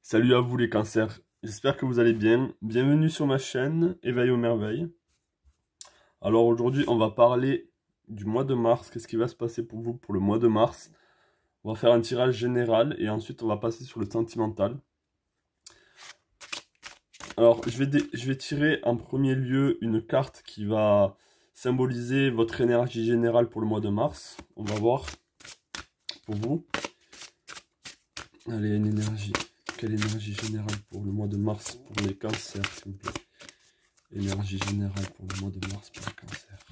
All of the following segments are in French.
Salut à vous les cancers, j'espère que vous allez bien. Bienvenue sur ma chaîne Éveil aux merveilles. Alors aujourd'hui on va parler du mois de mars, qu'est-ce qui va se passer pour vous pour le mois de mars. On va faire un tirage général et ensuite on va passer sur le sentimental. Alors je vais tirer en premier lieu une carte qui va symboliser votre énergie générale pour le mois de mars. On va voir pour vous. Allez, une énergie. Quelle énergie générale pour le mois de mars pour les cancers, s'il vous plaît. Énergie générale pour le mois de mars pour les cancers.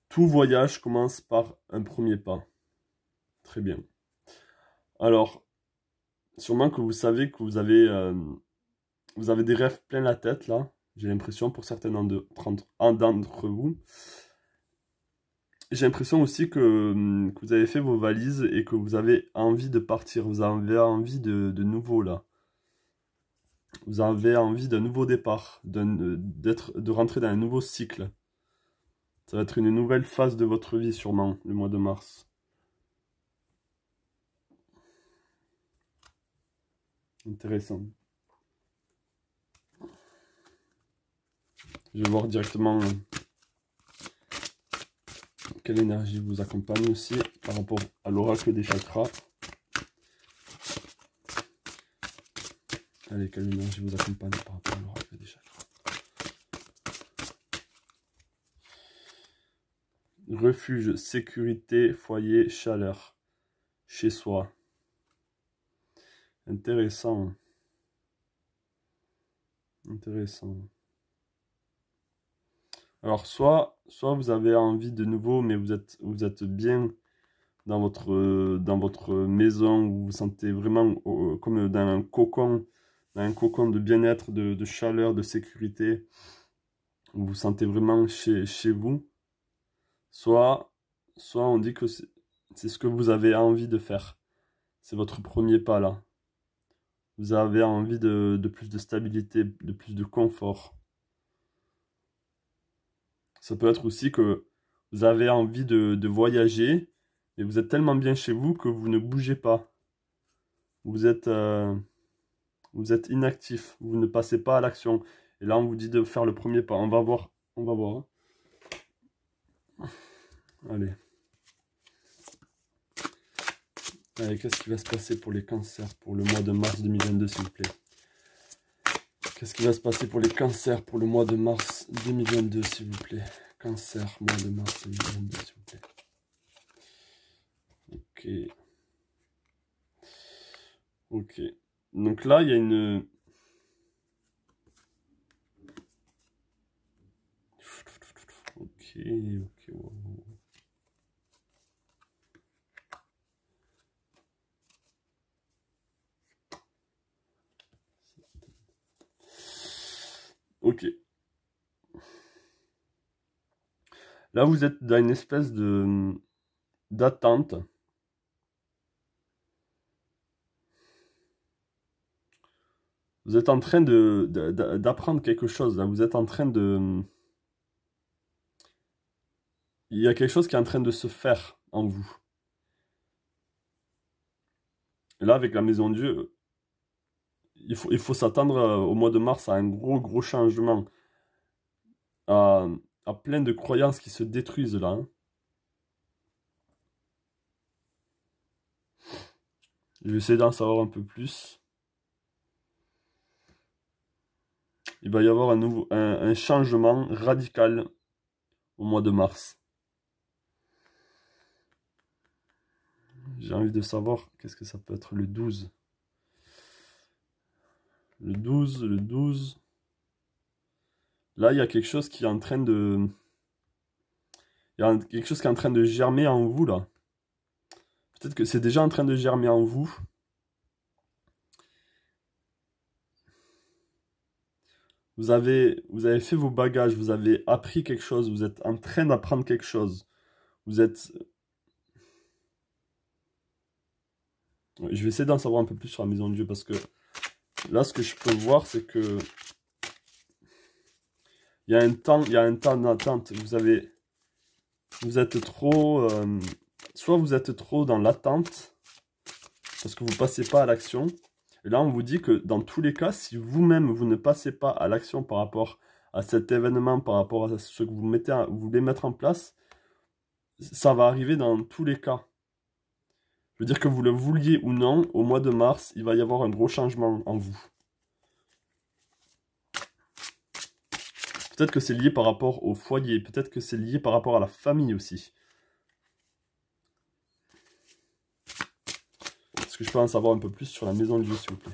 Tout voyage commence par un premier pas. Très bien. Alors, sûrement que vous savez que vous avez des rêves plein la tête, là. J'ai l'impression pour certains d'entre vous. J'ai l'impression aussi que vous avez fait vos valises et que vous avez envie de partir. Vous avez envie de nouveau, là. Vous avez envie d'un nouveau départ, de rentrer dans un nouveau cycle. Ça va être une nouvelle phase de votre vie, sûrement, le mois de mars. Intéressant. Je vais voir directement quelle énergie vous accompagne aussi par rapport à l'oracle des chakras. Allez, quelle énergie vous accompagne par rapport à l'oracle des chakras. Refuge, sécurité, foyer, chaleur. Chez soi. Intéressant. Intéressant. Alors, soit vous avez envie de nouveau, mais vous êtes bien dans votre maison, où vous vous sentez vraiment comme dans un cocon de bien-être, de chaleur, de sécurité, où vous vous sentez vraiment chez vous. Soit on dit que c'est ce que vous avez envie de faire. C'est votre premier pas là. Vous avez envie de plus de stabilité, de plus de confort. Ça peut être aussi que vous avez envie de voyager, et vous êtes tellement bien chez vous que vous ne bougez pas. Vous êtes inactif, vous ne passez pas à l'action. Et là, on vous dit de faire le premier pas. On va voir. On va voir. Allez. Allez, qu'est-ce qui va se passer pour les cancers pour le mois de mars 2022, s'il vous plaît? Qu'est-ce qui va se passer pour les cancers pour le mois de mars 2022, s'il vous plaît? Cancer, mois de mars 2022, s'il vous plaît. Ok. Ok. Donc là, il y a une... Ok, ok, wow. Ok. Là, vous êtes dans une espèce d'attente. Vous êtes en train d'apprendre quelque chose. Là. Vous êtes en train de... Il y a quelque chose qui est en train de se faire en vous. Et là, avec la Maison de Dieu, il faut s'attendre au mois de mars à un gros changement. À plein de croyances qui se détruisent là. Hein. Je vais essayer d'en savoir un peu plus. Il va y avoir un changement radical au mois de mars. J'ai envie de savoir qu'est-ce que ça peut être le 12. Le 12. Là, il y a quelque chose qui est en train de... Il y a quelque chose qui est en train de germer en vous, là. Peut-être que c'est déjà en train de germer en vous. Vous avez fait vos bagages, vous avez appris quelque chose, vous êtes en train d'apprendre quelque chose. Vous êtes... Je vais essayer d'en savoir un peu plus sur la Maison de Dieu, parce que là, ce que je peux voir, c'est que... Il y a un temps d'attente. Vous êtes trop soit vous êtes trop dans l'attente, parce que vous ne passez pas à l'action. Et là, on vous dit que dans tous les cas, si vous-même, vous ne passez pas à l'action par rapport à cet événement, par rapport à ce que vous voulez mettre en place, ça va arriver dans tous les cas. Je veux dire que vous le vouliez ou non, au mois de mars, il va y avoir un gros changement en vous. Peut-être que c'est lié par rapport au foyer, peut-être que c'est lié par rapport à la famille aussi. Est-ce que je peux en savoir un peu plus sur la maison de Dieu, s'il vous plaît?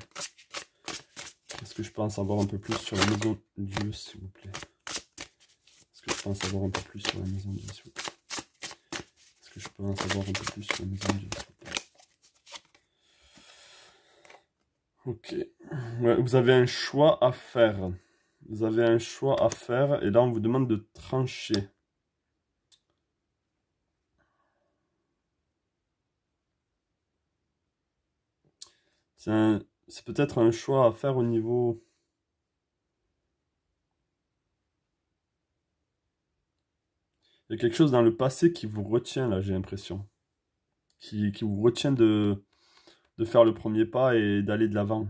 Est-ce que je peux en savoir un peu plus sur la maison de Dieu, s'il vous plaît? Est-ce que je peux en savoir un peu plus sur la maison de Dieu, s'il vous plaît? Est-ce que je peux en savoir un peu plus sur la maison de Dieu, s'il vous plaît? Ok. Ouais, vous avez un choix à faire. Vous avez un choix à faire et là on vous demande de trancher. C'est peut-être un choix à faire au niveau... Il y a quelque chose dans le passé qui vous retient là, j'ai l'impression. Qui vous retient de faire le premier pas et d'aller de l'avant.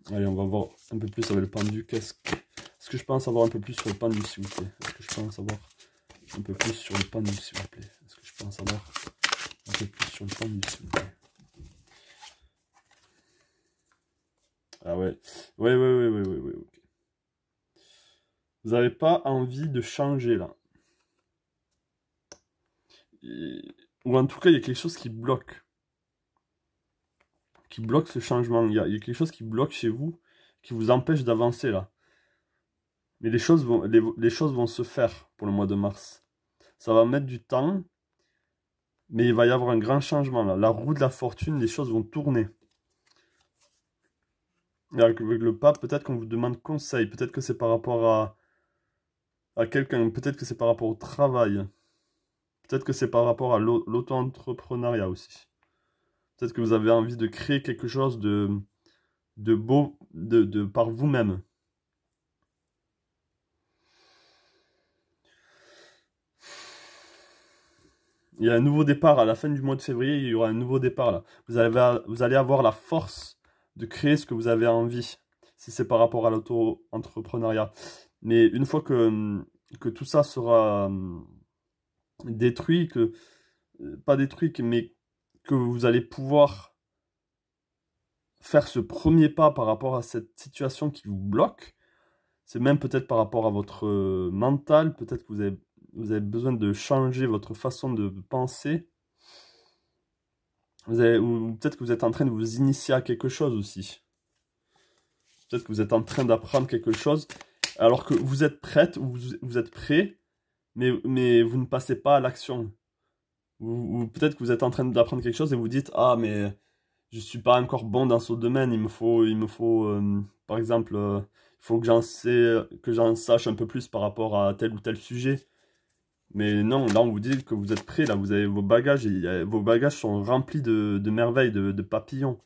Allez, on va voir un peu plus avec le pendu. Est-ce que je peux en savoir un peu plus sur le pendu, s'il vous plaît? Est-ce que je peux en savoir un peu plus sur le pendu, s'il vous plaît? Est-ce que je peux en savoir un peu plus sur le pendu, s'il vous plaît? Ah ouais. Ouais, ok. Vous n'avez pas envie de changer là. Ou en tout cas, il y a quelque chose qui bloque. Qui bloque ce changement. Il y a quelque chose qui bloque chez vous, qui vous empêche d'avancer là. Mais les choses vont se faire pour le mois de mars. Ça va mettre du temps, mais il va y avoir un grand changement là. La roue de la fortune, les choses vont tourner. Et avec le pape, peut-être qu'on vous demande conseil, peut-être que c'est par rapport à quelqu'un, peut-être que c'est par rapport au travail, peut-être que c'est par rapport à l'auto-entrepreneuriat aussi. Peut-être que vous avez envie de créer quelque chose de beau par vous-même. Il y a un nouveau départ à la fin du mois de février, il y aura un nouveau départ là. Vous allez avoir la force de créer ce que vous avez envie, si c'est par rapport à l'auto-entrepreneuriat. Mais une fois que tout ça sera détruit, pas détruit, mais que vous allez pouvoir faire ce premier pas par rapport à cette situation qui vous bloque, c'est même peut-être par rapport à votre mental, peut-être que vous avez besoin de changer votre façon de penser. Ou peut-être que vous êtes en train de vous initier à quelque chose aussi. Peut-être que vous êtes en train d'apprendre quelque chose, alors que vous êtes prête, ou vous êtes prêt, mais vous ne passez pas à l'action. Ou peut-être que vous êtes en train d'apprendre quelque chose et vous dites, ah, mais je suis pas encore bon dans ce domaine, il me faut par exemple, il faut que j'en sache un peu plus par rapport à tel ou tel sujet. Mais non, là on vous dit que vous êtes prêt, là vous avez vos bagages, et vos bagages sont remplis de merveilles, de papillons.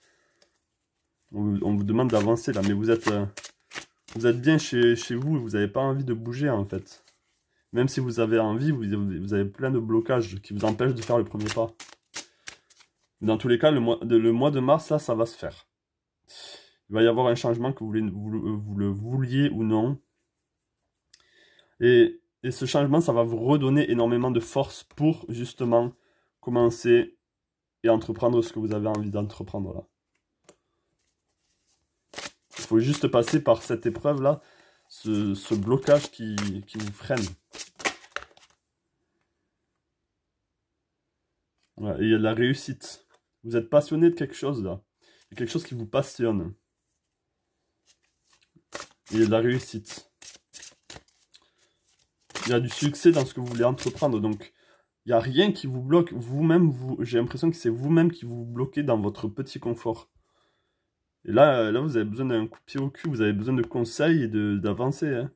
On vous demande d'avancer là, mais vous êtes bien chez vous et vous n'avez pas envie de bouger en fait. Même si vous avez envie, vous avez plein de blocages qui vous empêchent de faire le premier pas. Dans tous les cas, le mois de mars, là, ça va se faire. Il va y avoir un changement que vous le vouliez ou non. Et ce changement, ça va vous redonner énormément de force pour justement commencer et entreprendre ce que vous avez envie d'entreprendre là. Il faut juste passer par cette épreuve-là, ce blocage qui vous freine. Ouais, et il y a de la réussite. Vous êtes passionné de quelque chose là. Il y a quelque chose qui vous passionne. Et il y a de la réussite. Il y a du succès dans ce que vous voulez entreprendre. Donc, il n'y a rien qui vous bloque. Vous-même, j'ai l'impression que c'est vous-même qui vous bloquez dans votre petit confort. Et là, vous avez besoin d'un coup de pied au cul. Vous avez besoin de conseils et d'avancer. Hein.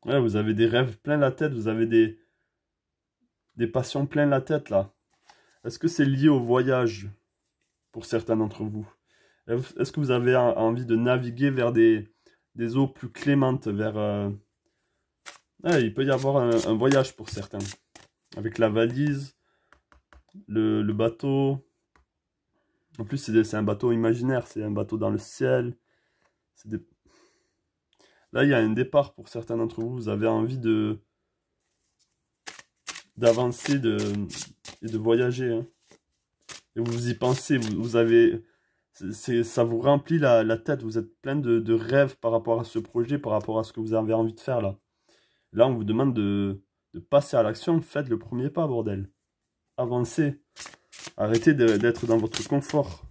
Ouais, vous avez des rêves plein la tête. Vous avez des passions plein la tête, là. Est-ce que c'est lié au voyage pour certains d'entre vous? Est-ce que vous avez envie de naviguer vers des eaux plus clémentes, vers... ouais, il peut y avoir un voyage pour certains. Avec la valise, le bateau. En plus, c'est un bateau imaginaire, c'est un bateau dans le ciel. Des... Là, il y a un départ pour certains d'entre vous. Vous avez envie d'avancer et de voyager. Hein. Et vous y pensez, vous avez... ça vous remplit la tête. Vous êtes plein de rêves par rapport à ce projet, par rapport à ce que vous avez envie de faire là. Là, on vous demande de passer à l'action. Faites le premier pas, bordel. Avancez. Arrêtez d'être dans votre confort.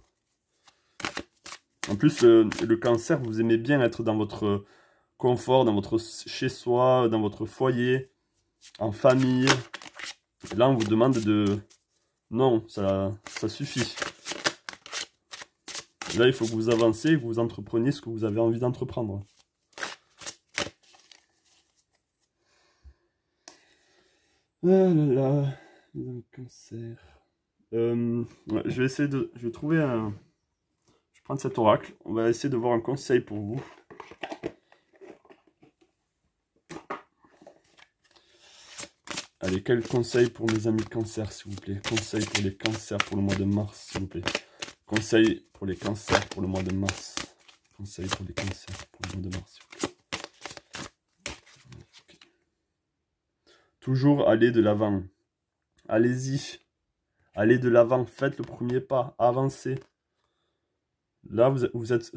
En plus, le cancer, vous aimez bien être dans votre confort, dans votre chez-soi, dans votre foyer, en famille. Et là, on vous demande de... Non, ça suffit. Là, il faut que vous avancez, que vous entrepreniez ce que vous avez envie d'entreprendre. Ah là là, le cancer. Ouais, je vais essayer de... Je vais trouver un... Je vais prendre cet oracle. On va essayer de voir un conseil pour vous. Allez, quel conseil pour mes amis cancer, s'il vous plaît? Conseil pour les cancers pour le mois de mars, s'il vous plaît. Conseil pour les cancers pour le mois de mars. Conseil pour les cancers pour le mois de mars, s'il vous plaît. Okay. Toujours aller de l'avant. Allez-y. Allez de l'avant. Faites le premier pas. Avancez. Là, vous êtes...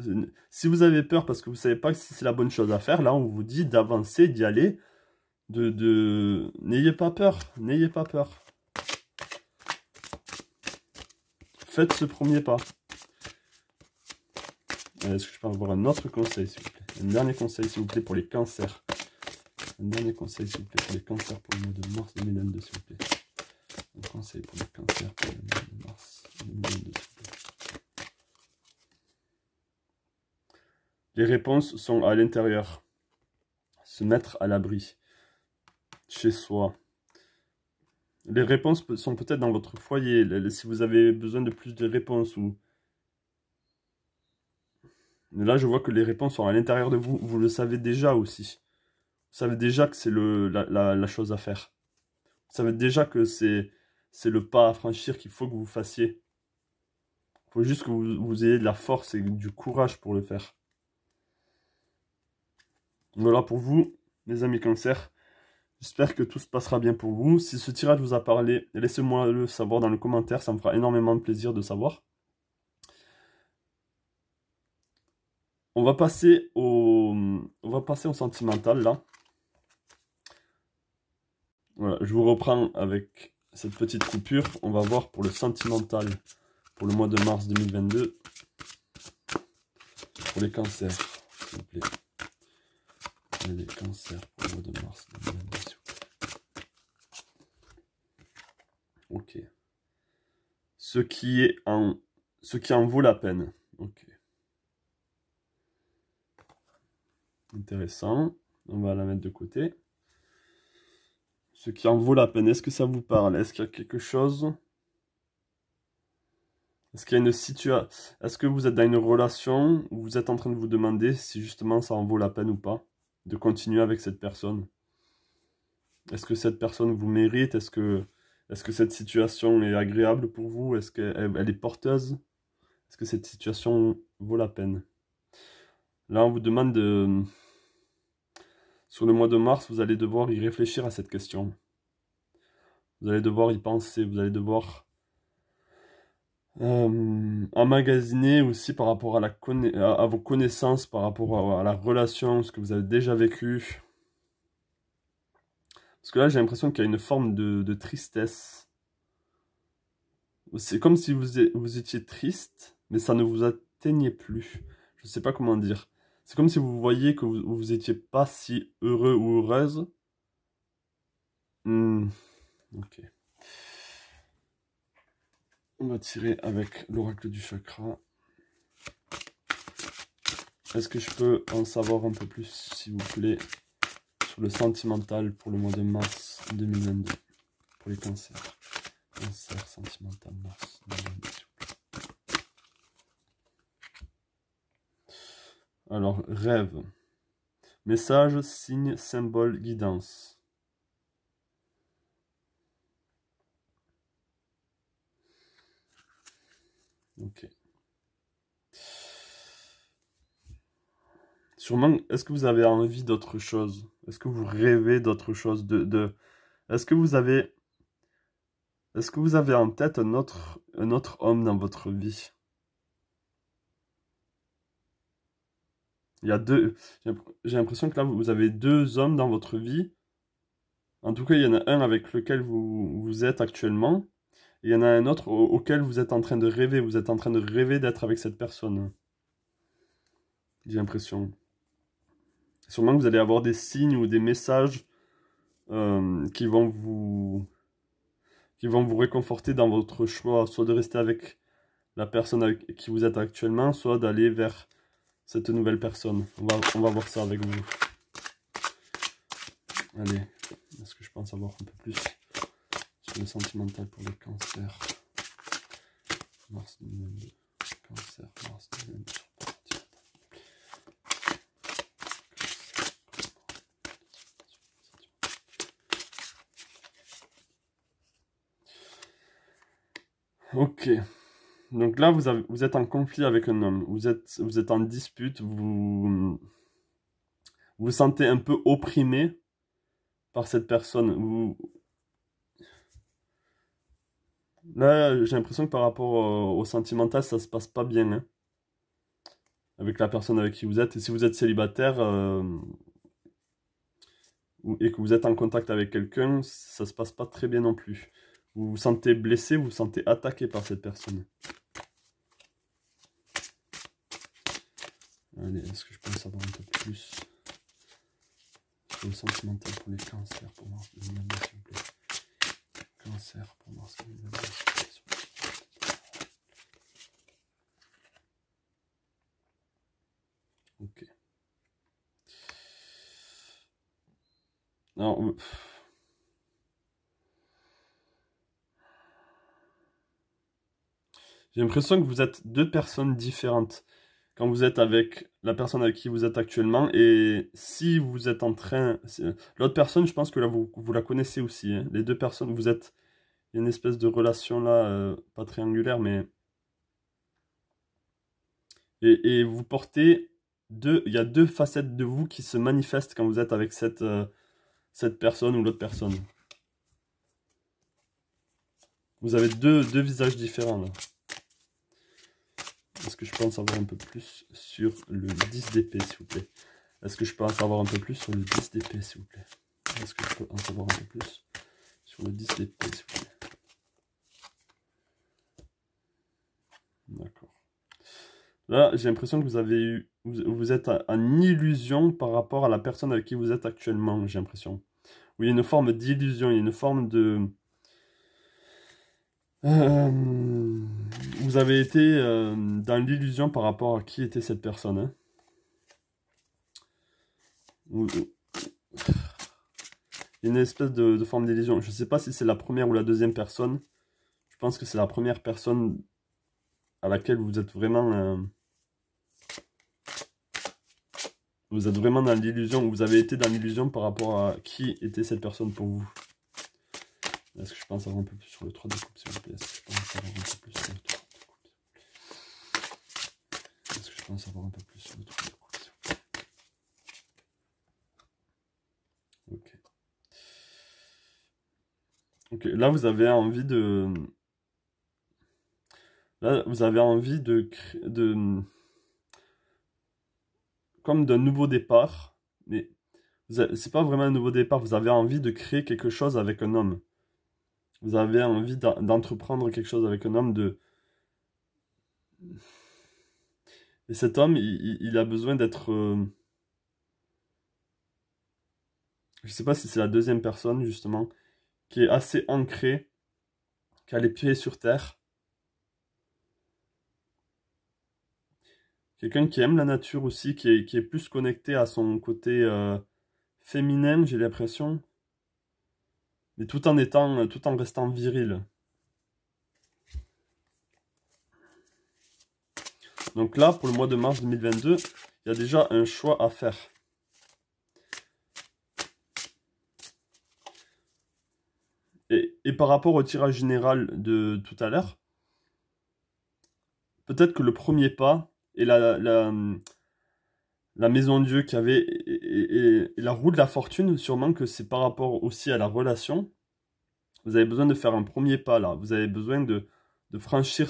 Si vous avez peur parce que vous ne savez pas si c'est la bonne chose à faire, là, on vous dit d'avancer, d'y aller. N'ayez pas peur. N'ayez pas peur. Faites ce premier pas. Est-ce que je peux avoir un autre conseil, s'il vous plaît? Un dernier conseil, s'il vous plaît, pour les cancers. Un dernier conseil, s'il vous plaît, pour les cancers pour le mois de mars 2022, s'il vous plaît. Un conseil pour les cancers pour le mois de mars 2022, s'il vous plaît. Les réponses sont à l'intérieur. Se mettre à l'abri. Chez soi. Les réponses sont peut-être dans votre foyer. Si vous avez besoin de plus de réponses ou... Là, je vois que les réponses sont à l'intérieur de vous. Vous le savez déjà aussi. Vous savez déjà que c'est la chose à faire. Vous savez déjà que c'est le pas à franchir qu'il faut que vous fassiez. Il faut juste que vous ayez de la force et du courage pour le faire. Voilà pour vous, mes amis cancer. J'espère que tout se passera bien pour vous. Si ce tirage vous a parlé, laissez-moi le savoir dans le commentaire. Ça me fera énormément de plaisir de savoir. On va passer au sentimental, là. Voilà, je vous reprends avec cette petite coupure. On va voir pour le sentimental pour le mois de mars 2022. Pour les cancers, s'il vous plaît. Les cancers pour le mois de mars 2022, s'il vous plaît. Ok. Ce qui en vaut la peine. Ok. Intéressant. On va la mettre de côté. Ce qui en vaut la peine. Est-ce que ça vous parle? Est-ce qu'il y a quelque chose? Est-ce qu'il y a une situation? Est-ce que vous êtes dans une relation où vous êtes en train de vous demander si justement ça en vaut la peine ou pas de continuer avec cette personne? Est-ce que cette personne vous mérite? Est-ce que cette situation est agréable pour vous? Est-ce qu'elle est porteuse? Est-ce que cette situation vaut la peine? Là, on vous demande de... Sur le mois de mars, vous allez devoir y réfléchir à cette question. Vous allez devoir y penser. Vous allez devoir emmagasiner aussi par rapport à vos connaissances, par rapport à la relation, ce que vous avez déjà vécu. Parce que là, j'ai l'impression qu'il y a une forme de tristesse. C'est comme si vous étiez triste, mais ça ne vous atteignait plus. Je ne sais pas comment dire. C'est comme si vous voyiez que vous étiez pas si heureux ou heureuse. Ok. On va tirer avec l'oracle du chakra. Est-ce que je peux en savoir un peu plus, s'il vous plaît, sur le sentimental pour le mois de mars 2022, pour les cancers? Cancer sentimental, Mars. Alors, rêve. Message, signe, symbole, guidance. Ok. Sûrement, est-ce que vous avez envie d'autre chose? Est-ce que vous rêvez d'autre chose? Est-ce que vous avez en tête un autre homme dans votre vie? Il y a deux. J'ai l'impression que là, vous avez deux hommes dans votre vie. En tout cas, il y en a un avec lequel vous êtes actuellement. Et il y en a un autre auquel vous êtes en train de rêver. Vous êtes en train de rêver d'être avec cette personne. J'ai l'impression. Sûrement que vous allez avoir des signes ou des messages qui vont vous réconforter dans votre choix, soit de rester avec la personne avec qui vous êtes actuellement, soit d'aller vers cette nouvelle personne. On va voir ça avec vous. Allez, est-ce que je pense avoir un peu plus sur le sentimental pour les cancers? Mars 2022. Cancer, Mars 2022 sur le sentimental. Ok. Donc là, vous êtes en conflit avec un homme. Vous êtes en dispute. Vous vous sentez un peu opprimé par cette personne. Là, j'ai l'impression que par rapport au sentimental, ça se passe pas bien, hein, avec la personne avec qui vous êtes. Et si vous êtes célibataire et que vous êtes en contact avec quelqu'un, ça se passe pas très bien non plus. Vous vous sentez blessé, vous vous sentez attaqué par cette personne. Allez, est-ce que je peux en savoir un peu plus sur le sentimental pour les cancers pour Mars 2022, s'il vous plaît? Cancer pour Mars 2022, s'il vous plaît. Ok. Alors, j'ai l'impression que vous êtes deux personnes différentes quand vous êtes avec la personne avec qui vous êtes actuellement. Et si vous êtes en train... L'autre personne, je pense que là, vous la connaissez aussi, hein. Les deux personnes, il y a une espèce de relation là, pas triangulaire, mais... Et vous portez il y a deux facettes de vous qui se manifestent quand vous êtes avec cette personne ou l'autre personne. Vous avez deux visages différents là. Est-ce que je peux en savoir un peu plus sur le 10 d'épée, s'il vous plaît? Est-ce que je peux en savoir un peu plus sur le 10 d'épée, s'il vous plaît? Est-ce que je peux en savoir un peu plus sur le 10 d'épée, s'il vous plaît? D'accord. Là, j'ai l'impression que vous êtes en illusion par rapport à la personne avec qui vous êtes actuellement, j'ai l'impression. Oui, il y a une forme d'illusion, il y a une forme de... vous avez été dans l'illusion par rapport à qui était cette personne, hein. Il y a une espèce de forme d'illusion. Je ne sais pas si c'est la première ou la deuxième personne. Je pense que c'est la première personne à laquelle vous êtes vraiment... vous êtes vraiment dans l'illusion. Vous avez été dans l'illusion par rapport à qui était cette personne pour vous. Est-ce que je peux en savoir un peu plus sur le 3 de coupe, s'il vous plaît? Est-ce que je peux en savoir un peu plus sur le 3 de coupe? Est-ce que je peux en savoir un peu plus sur le 3 de coupe, s'il vous plaît? Ok. Ok, là vous avez envie de... Là, vous avez envie comme d'un nouveau départ, mais c'est pas vraiment un nouveau départ, vous avez envie de créer quelque chose avec un homme. Vous avez envie d'entreprendre quelque chose avec un homme Et cet homme, il a besoin d'être... je sais pas si c'est la deuxième personne, justement, qui est assez ancrée, qui a les pieds sur terre. Quelqu'un qui aime la nature aussi, qui est plus connecté à son côté féminin, j'ai l'impression. Mais tout en restant viril. Donc là, pour le mois de mars 2022, il y a déjà un choix à faire. Et par rapport au tirage général de tout à l'heure, peut-être que le premier pas et la maison Dieu qui avait et la roue de la fortune, sûrement que c'est par rapport aussi à la relation. Vous avez besoin de faire un premier pas là. Vous avez besoin de franchir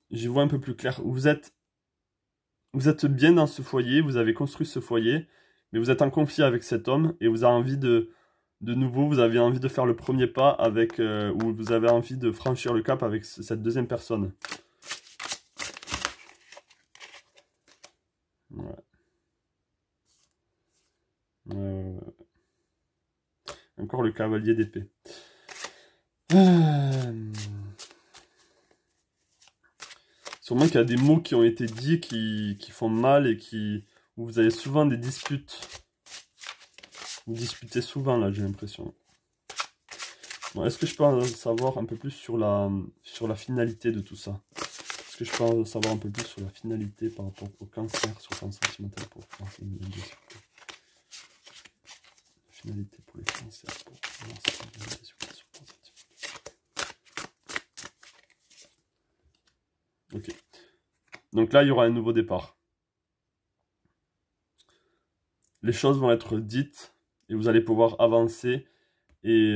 j'y vois un peu plus clair. Vous êtes bien dans ce foyer, vous avez construit ce foyer, mais vous êtes en conflit avec cet homme et vous avez envie de nouveau, vous avez envie de faire le premier pas avec, ou vous avez envie de franchir le cap avec cette deuxième personne. Ouais. Encore le cavalier d'épée. Sûrement qu'il y a des mots qui ont été dits qui font mal et où vous avez souvent des disputes. Vous disputez souvent là, j'ai l'impression. Bon, est-ce que je peux en savoir un peu plus sur la finalité de tout ça? Est-ce que je peux en savoir un peu plus sur la finalité par rapport au cancer, sur le cancer sentimental pour mars 2022? Finalité pour les cancers pour mars 2022, sur le plan sentimental. Ok. Donc là, il y aura un nouveau départ. Les choses vont être dites et vous allez pouvoir avancer et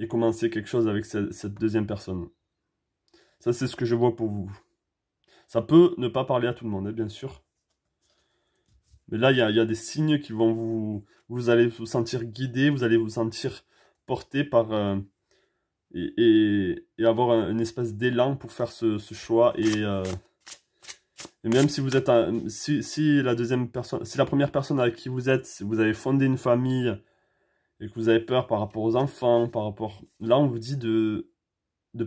commencer quelque chose avec cette deuxième personne. Ça, c'est ce que je vois pour vous. Ça peut ne pas parler à tout le monde, hein, bien sûr. Mais là, il y a des signes qui vont vous allez vous sentir guidé, vous allez vous sentir porté par... et avoir une espèce d'élan pour faire ce choix. Et même si vous êtes si la deuxième personne, si la première personne avec qui vous êtes, si vous avez fondé une famille et que vous avez peur par rapport aux enfants, là on vous dit de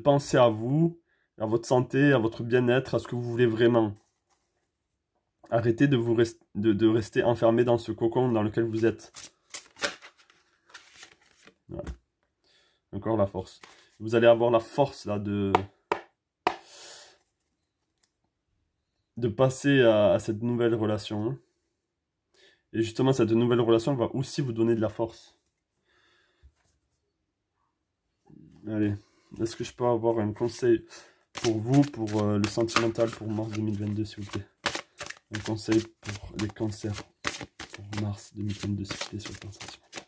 penser à vous, à votre santé, à votre bien-être, à ce que vous voulez vraiment. Arrêtez de rester enfermé dans ce cocon dans lequel vous êtes. Voilà. Encore la force. Vous allez avoir la force là de passer à cette nouvelle relation. Et justement, cette nouvelle relation va aussi vous donner de la force. Allez, est-ce que je peux avoir un conseil pour vous, pour le sentimental pour mars 2022, s'il vous plaît? Un conseil pour les cancers pour mars 2022, s'il vous plaît, sur le plan sentimental.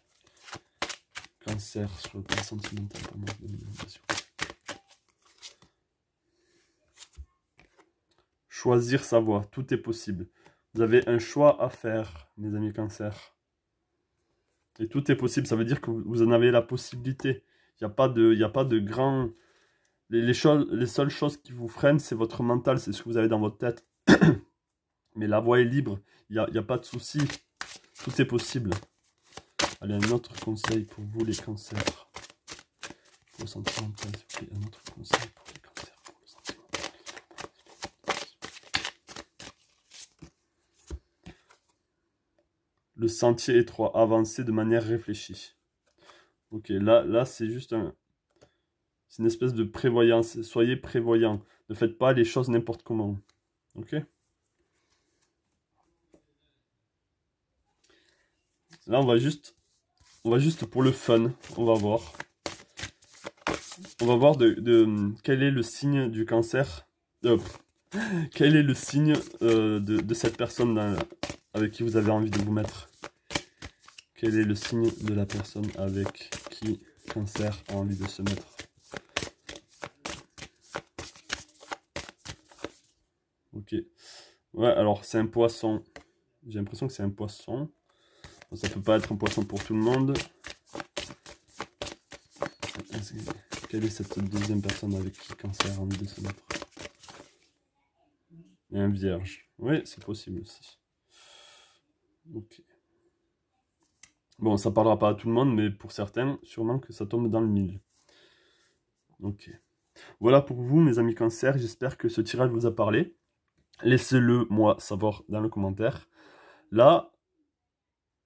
Cancer sur le plan sentimental pour mars 2022, s'il vous plaît. Choisir sa voie, tout est possible. Vous avez un choix à faire, mes amis cancer. Et tout est possible, ça veut dire que vous en avez la possibilité. Il n'y a pas de grand... Les seules choses qui vous freinent, c'est votre mental, c'est ce que vous avez dans votre tête. Mais la voie est libre, il n'y a pas de souci. Tout est possible. Allez, un autre conseil pour vous, les cancers. Pour le sentimental, s'il vous plaît. Un autre conseil pour les cancers, pour le sentimental. Le sentier étroit, avancer de manière réfléchie. Ok, là c'est juste c'est une espèce de prévoyance. Soyez prévoyant. Ne faites pas les choses n'importe comment. Ok? Là, on va juste pour le fun, on va voir. On va voir quel est le signe du cancer. Quel est le signe de cette personne avec qui vous avez envie de vous mettre? Quel est le signe de la personne avec qui cancer a envie de se mettre? Ok. Ouais, alors c'est un poisson. J'ai l'impression que c'est un poisson. Ça peut pas être un poisson pour tout le monde. Quelle est cette deuxième personne avec qui cancer a envie de se mettre? Et un vierge. Oui, c'est possible aussi. Ok. Bon, ça parlera pas à tout le monde, mais pour certains, sûrement que ça tombe dans le mille. Ok. Voilà pour vous, mes amis cancer. J'espère que ce tirage vous a parlé. Laissez-le moi savoir dans le commentaire. Là,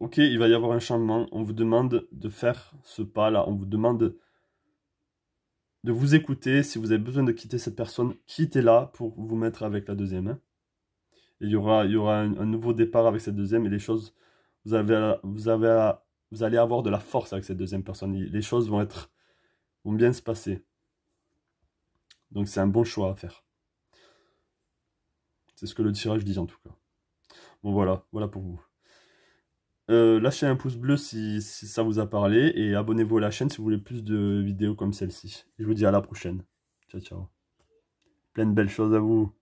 ok, il va y avoir un changement. On vous demande de faire ce pas-là. On vous demande de vous écouter. Si vous avez besoin de quitter cette personne, quittez-la pour vous mettre avec la deuxième. Hein. Et il y aura un nouveau départ avec cette deuxième et les choses, vous allez avoir de la force avec cette deuxième personne. Les choses vont bien se passer. Donc c'est un bon choix à faire. C'est ce que le tirage dit en tout cas. Bon voilà pour vous. Lâchez un pouce bleu si ça vous a parlé et abonnez-vous à la chaîne si vous voulez plus de vidéos comme celle-ci. Je vous dis à la prochaine. Ciao ciao. Plein de belles choses à vous.